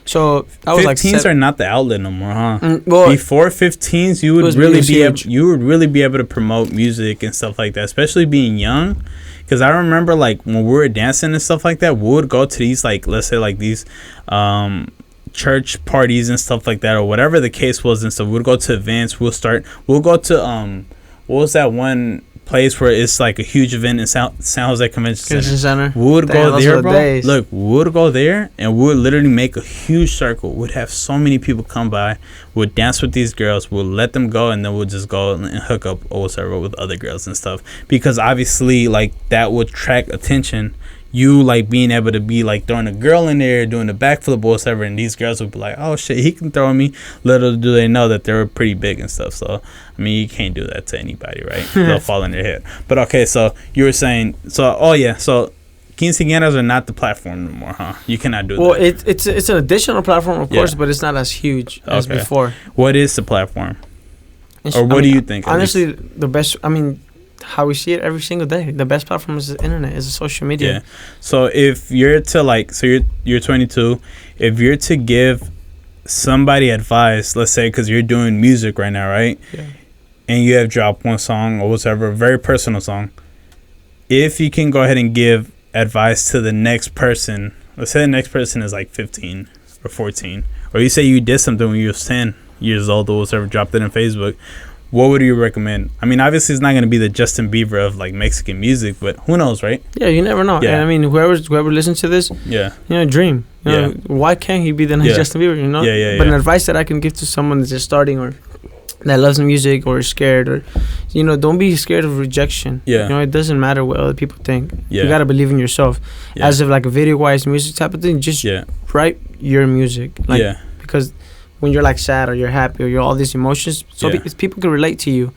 So that was 15s are not the outlet no more, huh? Well, before 15s, you would really be able to promote music and stuff like that, especially being young. Because I remember, like, when we were dancing and stuff like that, we would go to these, like, let's say, like, these church parties and stuff like that, or whatever the case was and stuff. We'd go to events. We'll go to, what was that one place where it's like a huge event in San Jose Convention Center. We would go there, bro. Look, we would go there and we would literally make a huge circle. We'd have so many people come by. We'd dance with these girls. We'll let them go and then we'll just go and hook up or whatever with other girls and stuff. Because obviously, like, that would attract attention. You, like, being able to be, like, throwing a girl in there, doing a backflip or whatever, and these girls would be like, oh, shit, he can throw me. Little do they know that they're pretty big and stuff. So, I mean, you can't do that to anybody, right? They'll fall in their head. But, okay, so you were saying, so quinceañeras are not the platform anymore, huh? You cannot do that. Well, it's an additional platform, of course, but it's not as huge as before. What is the platform? Or what do you think? Honestly, the best, how we see it every single day. The best platform is the internet, is the social media. Yeah. So if you're to you're 22, if you're to give somebody advice, let's say, because you're doing music right now, right? Yeah. And you have dropped one song or whatever, a very personal song. If you can go ahead and give advice to the next person, let's say the next person is like 15 or 14, or you say you did something when you were 10 years old or whatever, dropped it on Facebook. What would you recommend? I mean, obviously, it's not going to be the Justin Bieber of, like, Mexican music, but who knows, right? Yeah, you never know. Yeah. And, I mean, whoever listens to this, dream. Why can't he be the next Justin Bieber, Yeah. But an advice that I can give to someone that's just starting or that loves music or is scared or, don't be scared of rejection. Yeah. It doesn't matter what other people think. Yeah. You got to believe in yourself. Yeah. As if, like, a video-wise music type of thing, just write your music. Like, because when you're like sad or you're happy or you're all these emotions, people can relate to you.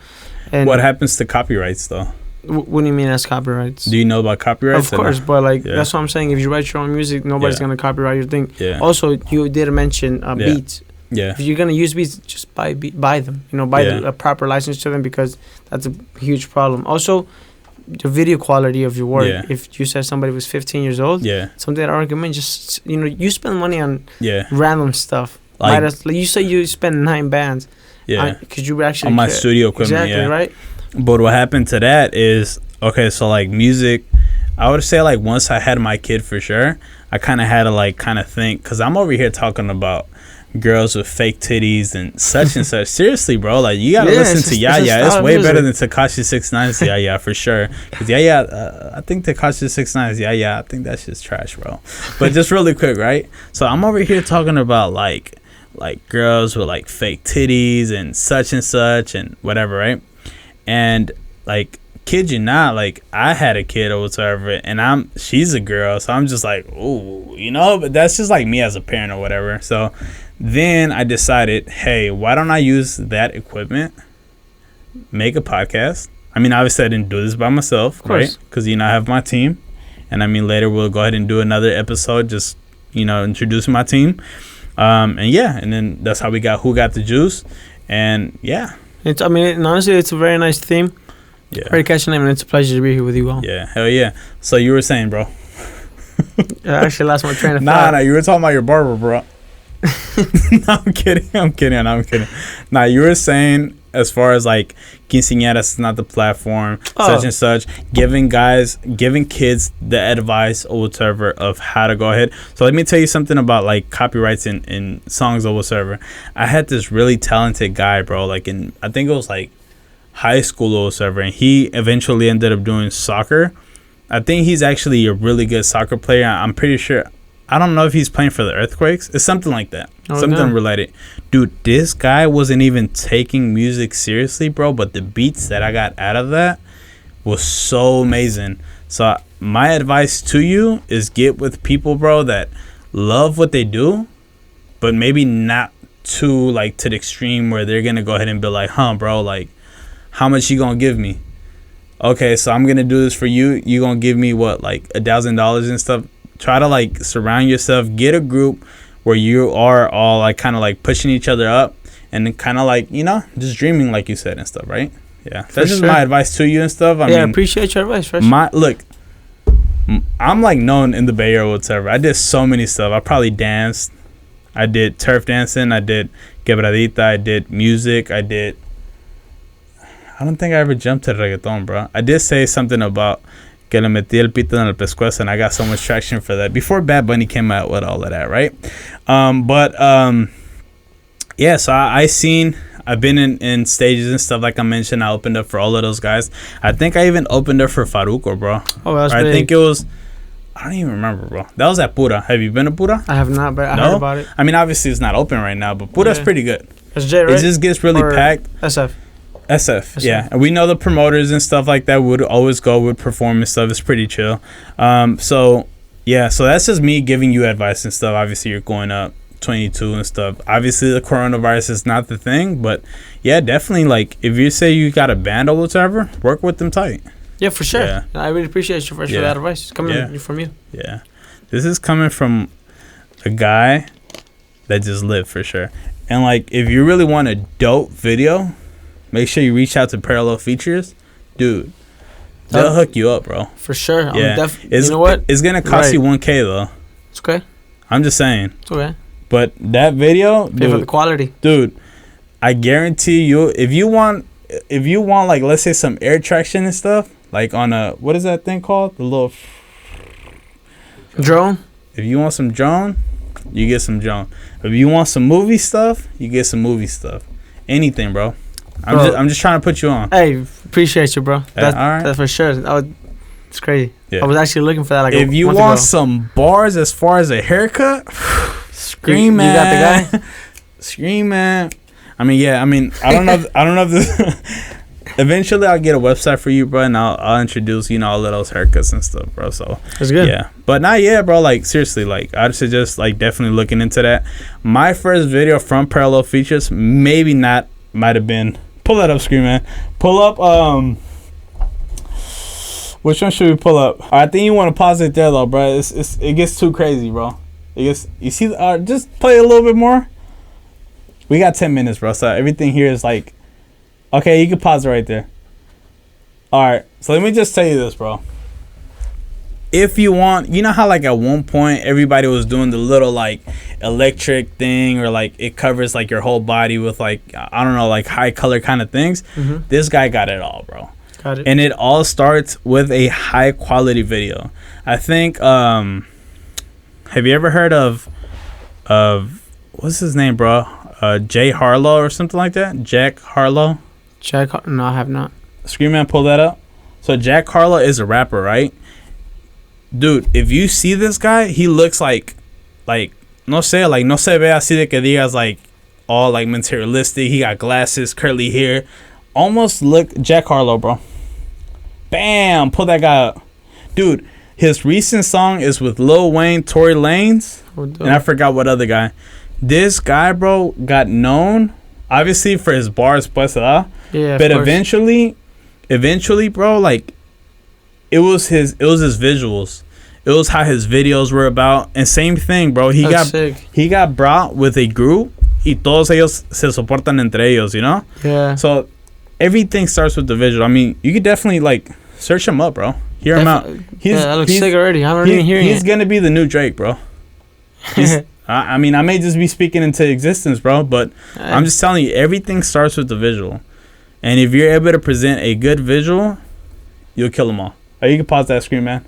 And what happens to copyrights though? What do you mean as copyrights? Do you know about copyrights? Of course, but like that's what I'm saying. If you write your own music, nobody's gonna copyright your thing. Yeah. Also, you did mention beats. Yeah. If you're gonna use beats, just buy them. Buy a proper license to them because that's a huge problem. Also, the video quality of your work. Yeah. If you said somebody was 15 years old, something that I recommend, just you spend money on random stuff. Like you say, you spend 9 bands. Yeah. Because you actually on my studio equipment. Exactly, right? But what happened to that is, okay, so like music, I would say like once I had my kid for sure, I kind of had to like kind of think, because I'm over here talking about girls with fake titties and such and such. Seriously, bro, like you gotta listen to Yaya. It's way better than Tekashi 6ix9's Yaya for sure. Because Yaya, I think Tekashi 6ix9's Yaya, I think that's just trash, bro. But just really quick, right? So I'm over here talking about like girls with like fake titties and such and whatever, right? And like, kid you not, like I had a kid or whatever, and she's a girl, so I'm just like, ooh, but that's just like me as a parent or whatever. So then I decided, hey, why don't I use that equipment, make a podcast? I mean, obviously I didn't do this by myself, right? Because I have my team, and I mean later we'll go ahead and do another episode, just introducing my team. And then that's how we got Who Got the Juice, and honestly, it's a very nice theme. Yeah. Very catching name, and it's a pleasure to be here with you all. Yeah, hell yeah. So you were saying, bro. I actually lost my train of thought. Nah, you were talking about your barber, bro. No, I'm kidding. Nah, you were saying as far as like quinceañeras is not the platform, such and such, giving kids the advice or whatever of how to go ahead. So let me tell you something about like copyrights in songs or whatever. I had this really talented guy, bro, like I think it was like high school or whatever, and he eventually ended up doing soccer. I think he's actually a really good soccer player. I'm pretty sure. I don't know if he's playing for the Earthquakes. It's something like that. Something related. Dude, this guy wasn't even taking music seriously, bro. But the beats that I got out of that was so amazing. So my advice to you is get with people, bro, that love what they do, but maybe not too like to the extreme where they're going to go ahead and be like, bro, like how much you going to give me? Okay, so I'm going to do this for you. You going to give me what, like $1,000 and stuff? Try to like surround yourself, get a group where you are all like kind of like pushing each other up and kind of like, you know, just dreaming like you said and stuff, right? Yeah, that's just my advice to you and stuff. I mean, appreciate your advice. Look, I'm like known in the Bay Area or whatever. I did so many stuff. I probably danced. I did turf dancing. I did quebradita. I did music. I don't think I ever jumped to reggaeton, bro. I did say something about que le metí el pito en el pescuezo, and I got so much traction for that before Bad Bunny came out with all of that, right? Yeah, so I've been in stages and stuff like I mentioned. I opened up for all of those guys. I think I even opened up for Faruco, bro. Oh, that's big. I think it was, I don't even remember, bro. That was at Pura. Have you been to Pura? I have not, but I heard about it. I mean, obviously it's not open right now, but Pura's pretty good. It's J, right? It just gets really packed. SF, yeah. And we know the promoters and stuff like that would always would perform and stuff. It's pretty chill. So that's just me giving you advice and stuff. Obviously, you're going up 22 and stuff. Obviously, the coronavirus is not the thing, but yeah, definitely, like, if you say you got a band or whatever, work with them tight. Yeah, for sure. Yeah. I really appreciate you for that advice. It's coming from you. Yeah. This is coming from a guy that just lived, for sure. And, like, if you really want a dope video, make sure you reach out to Parallel Features. Dude, they'll hook you up, bro. For sure. Yeah. You know what? It's going to cost you $1,000, though. It's okay. I'm just saying. It's okay. But that video, pay for the quality. Dude, I guarantee you, if you want, like, let's say some air traction and stuff, like on a, what is that thing called? The little drone? If you want some drone, you get some drone. If you want some movie stuff, you get some movie stuff. Anything, bro. I'm just trying to put you on. Hey, appreciate you, bro. That's for sure. It's crazy. Yeah. I was actually looking for that. Like, if you want some bars as far as a haircut, scream, man. You got the guy. Scream, man. I mean, yeah. I mean, I don't know if this. Eventually, I'll get a website for you, bro, and I'll introduce all of those haircuts and stuff, bro. So that's good. Yeah, but bro. Like, seriously, like, I'd suggest like definitely looking into that. My first video from Parallel Features, might have been. Pull that up, Scream, man. Pull up. Which one should we pull up? I think you want to pause it there, though, bro. It gets too crazy, bro. You see, just play a little bit more. We got 10 minutes, bro. So everything here is like, okay, you can pause it right there. All right. So let me just tell you this, bro. If you want, you know how like at one point everybody was doing the little like electric thing, or like it covers like your whole body with like, I don't know, like high color kind of things. Mm-hmm. This guy got it all, bro. Got it. And it all starts with a high quality video. I think, have you ever heard of what's his name, bro? Jay Harlow or something like that? Jack Harlow? No, I have not. Scream Man, pull that up. So Jack Harlow is a rapper, right? Dude, if you see this guy, he looks like no se ve así de que digas like all like materialistic. He got glasses, curly hair. Almost look Jack Harlow, bro. Bam, pull that guy up. Dude, his recent song is with Lil Wayne, Tory Lanez, and I forgot what other guy. This guy, bro, got known obviously for his bars, pues, but eventually, bro, like it was his visuals. It was how his videos were about. And same thing, bro. He got brought with a group, y todos ellos se soportan entre ellos, you know? Yeah. So everything starts with the visual. I mean, you could definitely like search him up, bro. Hear him out. That looks sick already. I'm already hearing it. He's gonna be the new Drake, bro. I mean, I may just be speaking into existence, bro, but I'm just telling you, everything starts with the visual. And if you're able to present a good visual, you'll kill them all. Oh, you can pause that screen, man.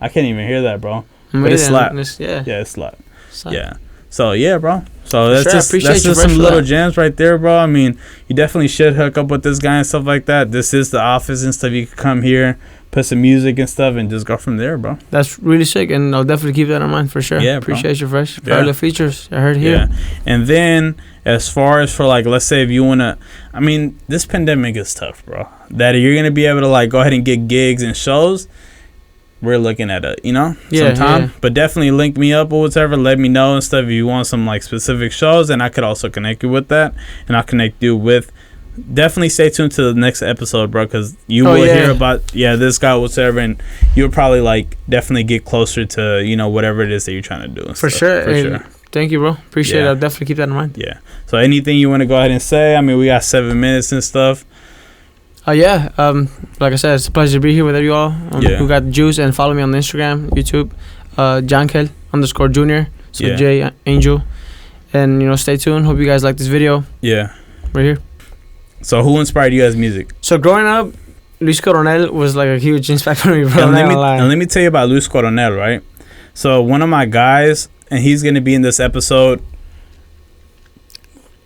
I can't even hear that, bro. But it's slap. Yeah, it's slap. Yeah. So, yeah, bro. So, that's just some little gems right there, bro. I mean, you definitely should hook up with this guy and stuff like that. This is the office and stuff. You can come here, put some music and stuff, and just go from there, bro. That's really sick, and I'll definitely keep that in mind for sure. Yeah, appreciate you, Fresh. For all the features I heard here. Yeah. And then, as far as for, like, let's say if you want to, I mean, this pandemic is tough, bro. That you're going to be able to, like, go ahead and get gigs and shows. We're looking at it, some time. Yeah. But definitely link me up or whatever. Let me know and stuff if you want some, like, specific shows. And I could also connect you with that. And I'll connect you with. Definitely stay tuned to the next episode, bro, because you will hear about, this guy, whatever. And you'll probably, like, definitely get closer to, whatever it is that you're trying to do. For sure. Thank you, bro. Appreciate it. I'll definitely keep that in mind. Yeah. So anything you want to go ahead and say? I mean, we got 7 minutes and stuff. Like I said, it's a pleasure to be here with you all. Who got the juice, and follow me on Instagram, YouTube, Jankel_Junior. So J Angel, and stay tuned. Hope you guys like this video. Yeah, we're here. So who inspired you as music? So growing up, Luis Coronel was like a huge inspiration for me, bro. And let me tell you about Luis Coronel, right? So one of my guys, and he's gonna be in this episode.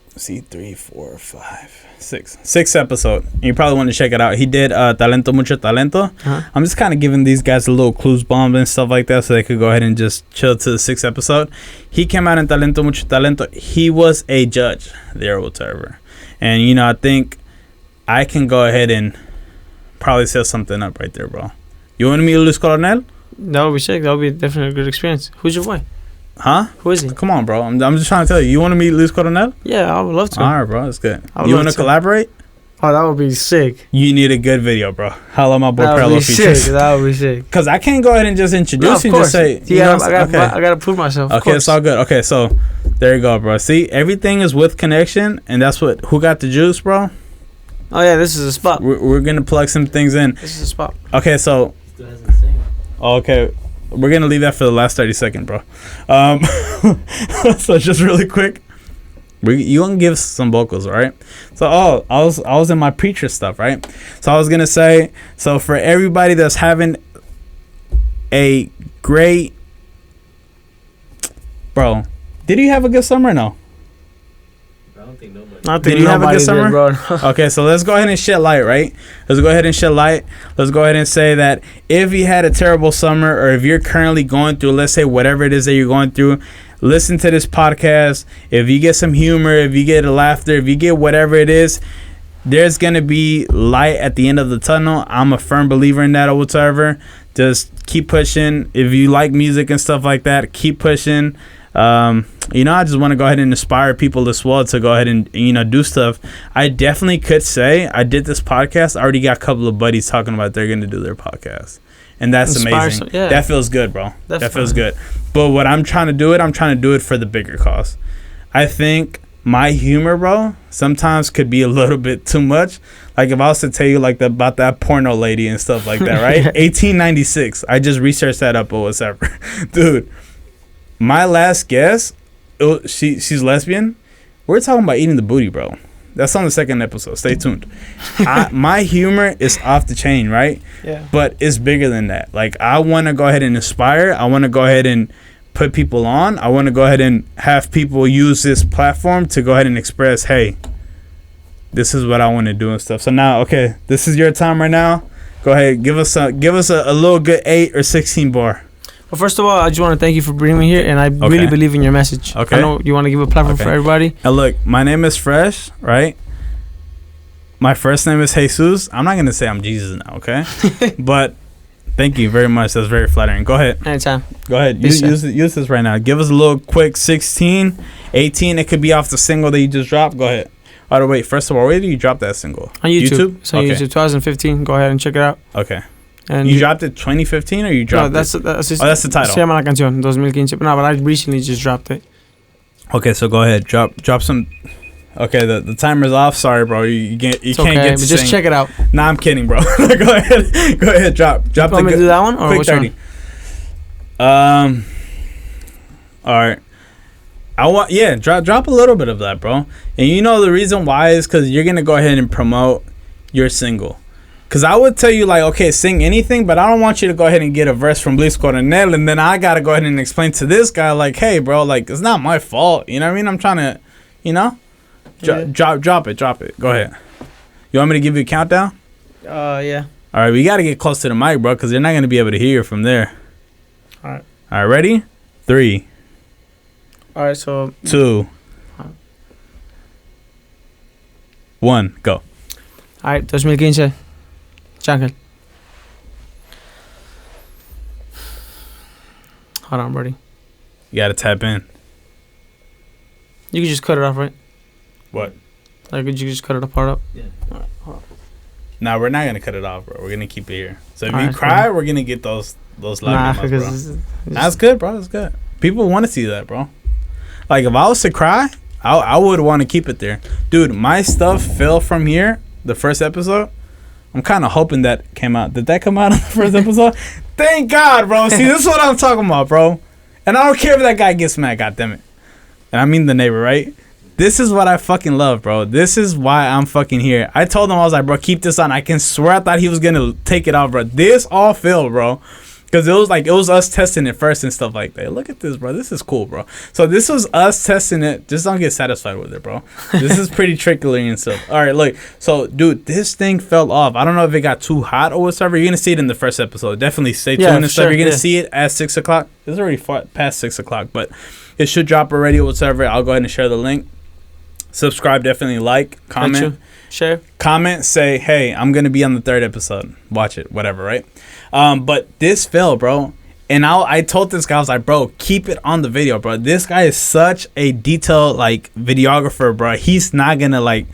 Let's see, 3, 4, 5. Sixth episode. And you probably want to check it out. He did Talento Mucho Talento. I'm just kind of giving these guys a little clues bomb and stuff like that so they could go ahead and just chill to the 6th episode. He came out in Talento Mucho Talento. He was a judge there or whatever. And, I think I can go ahead and probably set something up right there, bro. You want to meet Luis Coronel? That would be sick. That would be definitely a good experience. Who's your boy? Huh? Who is he? Come on, bro. I'm just trying to tell you. You want to meet Luis Coronel? Yeah, I would love to. All right, bro. That's good. You want to collaborate? Oh, that would be sick. You need a good video, bro. Holla my boy Prelo features. That would be sick. Because I can't go ahead and just introduce you and just say... I got to prove myself. Okay, it's all good. Okay, so there you go, bro. See, everything is with connection, and that's what... Who got the juice, bro? Oh, yeah, this is a spot. We're going to plug some things in. This is a spot. Okay, so... Still hasn't sing. Okay. We're going to leave that for the last 30 seconds, bro. So just really quick. You going to give some vocals, all right? So, I was in my preacher stuff, right? So I was going to say, so for everybody that's having a great... Bro, did you have a good summer or no? I don't think nobody. Did you have a good summer? Bro. Okay, so let's go ahead and shed light, right? Let's go ahead and shed light. Let's go ahead and say that if you had a terrible summer, or if you're currently going through, let's say, whatever it is that you're going through, listen to this podcast. If you get some humor, if you get a laughter, if you get whatever it is, there's going to be light at the end of the tunnel. I'm a firm believer in that or whatever. Just keep pushing. If you like music and stuff like that, keep pushing. I just want to go ahead and inspire people as well to go ahead and do stuff. I definitely could say I did this podcast. I already got a couple of buddies talking about they're going to do their podcast, and that's amazing. That feels good, bro. That feels good. But what I'm trying to do it for the bigger cause. I think my humor, bro, sometimes could be a little bit too much. Like if I was to tell you like about that porno lady and stuff like that, right? 1896. I just researched that up or whatever, dude. My last guess, she's lesbian. We're talking about eating the booty, bro. That's on the 2nd episode. Stay tuned. My humor is off the chain, right? Yeah. But it's bigger than that. Like, I want to go ahead and inspire. I want to go ahead and put people on. I want to go ahead and have people use this platform to go ahead and express, hey, this is what I want to do and stuff. So now, okay, this is your time right now. Go ahead, give us a little good 8 or 16 bar. Well, first of all, I just want to thank you for bringing me here, and I really believe in your message. Okay. I know you want to give a platform for everybody. And look, my name is Fresh, right? My first name is Jesus. I'm not going to say I'm Jesus now, okay? But thank you very much. That's very flattering. Go ahead. Anytime. Go ahead. Use this right now. Give us a little quick 16, 18. It could be off the single that you just dropped. Go ahead. Oh, wait. First of all, where did you drop that single? On YouTube. So YouTube 2015. Go ahead and check it out. Okay. And you dropped it 2015 or you dropped that's the title. Se llama la canción, 2015. No, but I recently just dropped it. Okay, so go ahead. Drop some. Okay, the timer's off. Sorry, bro. You can't get to sing. Just check it out. Nah, I'm kidding, bro. Go ahead. Drop. You want me to do that one or quick which 30. One? All right. Drop a little bit of that, bro. And you know the reason why is because you're gonna go ahead and promote your single. Cause I would tell you like, okay, sing anything, but I don't want you to go ahead and get a verse from Luis Coronel, and then I gotta go ahead and explain to this guy like, hey, bro, like it's not my fault. You know what I mean? I'm trying to, you know, drop it. Go ahead. You want me to give you a countdown? Yeah. All right, we gotta get close to the mic, bro, cause they're not gonna be able to hear you from there. All right. All right, ready? 3. All right, so 2. 1, go. All right, 2015. Jungle. Hold on, buddy. You gotta tap in. You can just cut it off, right? What? Like, could you just cut it apart up? Yeah. All right, hold on. Nah, we're not gonna cut it off, bro. We're gonna keep it here. So if All you right, cry, cool. we're gonna get those Nah, loud because bro. That's good, bro. That's good. People want to see that, bro. Like if I was to cry, I would want to keep it there, dude. My stuff fell from here. The first episode. I'm kind of hoping that came out. Did that come out on the first episode? Thank God, bro. See, this is what I'm talking about, bro. And I don't care if that guy gets mad. God damn it. And I mean the neighbor, right? This is what I fucking love, bro. This is why I'm fucking here. I told him, I was like, bro, keep this on. I can swear I thought he was going to take it off, bro. This all failed, bro. Because it was us testing it first and stuff like that. Look at this, bro. This is cool, bro. So this was us testing it. Just don't get satisfied with it, bro. This is pretty trickly and stuff. All right, look. So, dude, this thing fell off. I don't know if it got too hot or whatever. You're going to see it in the first episode. Definitely stay tuned and stuff. You're going to see it at 6 o'clock. It's already past 6 o'clock, but it should drop already or whatever. I'll go ahead and share the link. Subscribe, definitely like, comment. Share. Comment, say, hey, I'm going to be on the 3rd episode. Watch it, whatever, right? But this fell, bro. And I told this guy, I was like, bro, keep it on the video, bro. This guy is such a detailed, like, videographer, bro. He's not going to, like,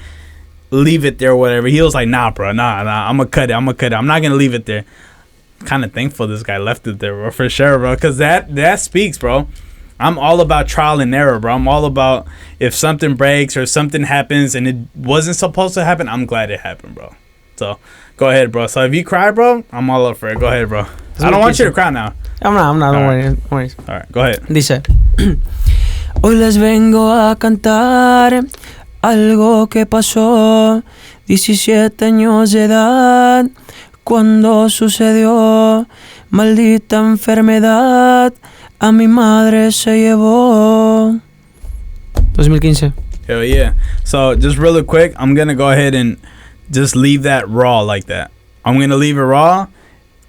leave it there or whatever. He was like, nah, bro, nah. I'm going to cut it. I'm not going to leave it there. Kind of thankful this guy left it there, bro, for sure, bro. Because that speaks, bro. I'm all about trial and error, bro. I'm all about if something breaks or something happens and it wasn't supposed to happen, I'm glad it happened, bro. So, go ahead, bro. So, if you cry, bro, I'm all up for it. Go ahead, bro. I don't want you to cry now. I'm not. Don't worry. All right, go ahead. Dice, hoy les vengo a cantar algo que pasó 17 años de edad cuando sucedió maldita enfermedad a mi madre se llevó 2015. Hell yeah. So just really quick, I'm gonna go ahead and just leave that raw like that. I'm gonna leave it raw.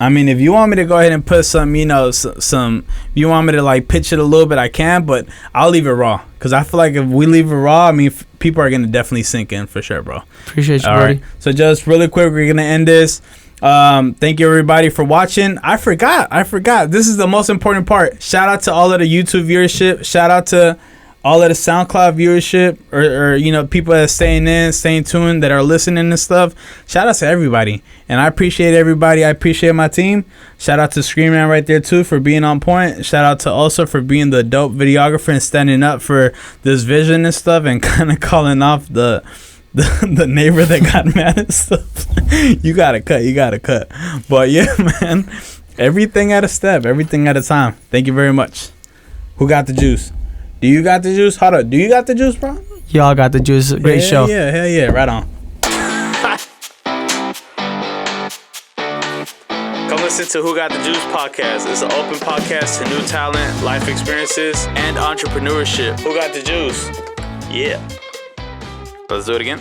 I mean, if you want me to go ahead and put some, you know, some if you want me to like pitch it a little bit, I can, but I'll leave it raw because I feel like if we leave it raw, I mean, people are gonna definitely sink in for sure, bro. Appreciate you, all buddy. Right. So just really quick, we're gonna end this. Thank you everybody for watching. I forgot. This is the most important part. Shout out to all of the YouTube viewership. Shout out to all of the SoundCloud viewership or you know, people that are staying tuned, that are listening and stuff. Shout out to everybody. And I appreciate everybody. I appreciate my team. Shout out to Screen Man right there too for being on point. Shout out to also for being the dope videographer and standing up for this vision and stuff and kind of calling off the neighbor that got mad and stuff. You gotta cut. But yeah, man, everything at a step, everything at a time. Thank you very much. Who got the juice? Do you got the juice? Hold up. Do you got the juice, bro? Y'all got the juice. Great show. Yeah, hell yeah. Right on. Come listen to Who Got the Juice podcast. It's an open podcast to new talent, life experiences, and entrepreneurship. Who got the juice? Yeah. Let's do it again.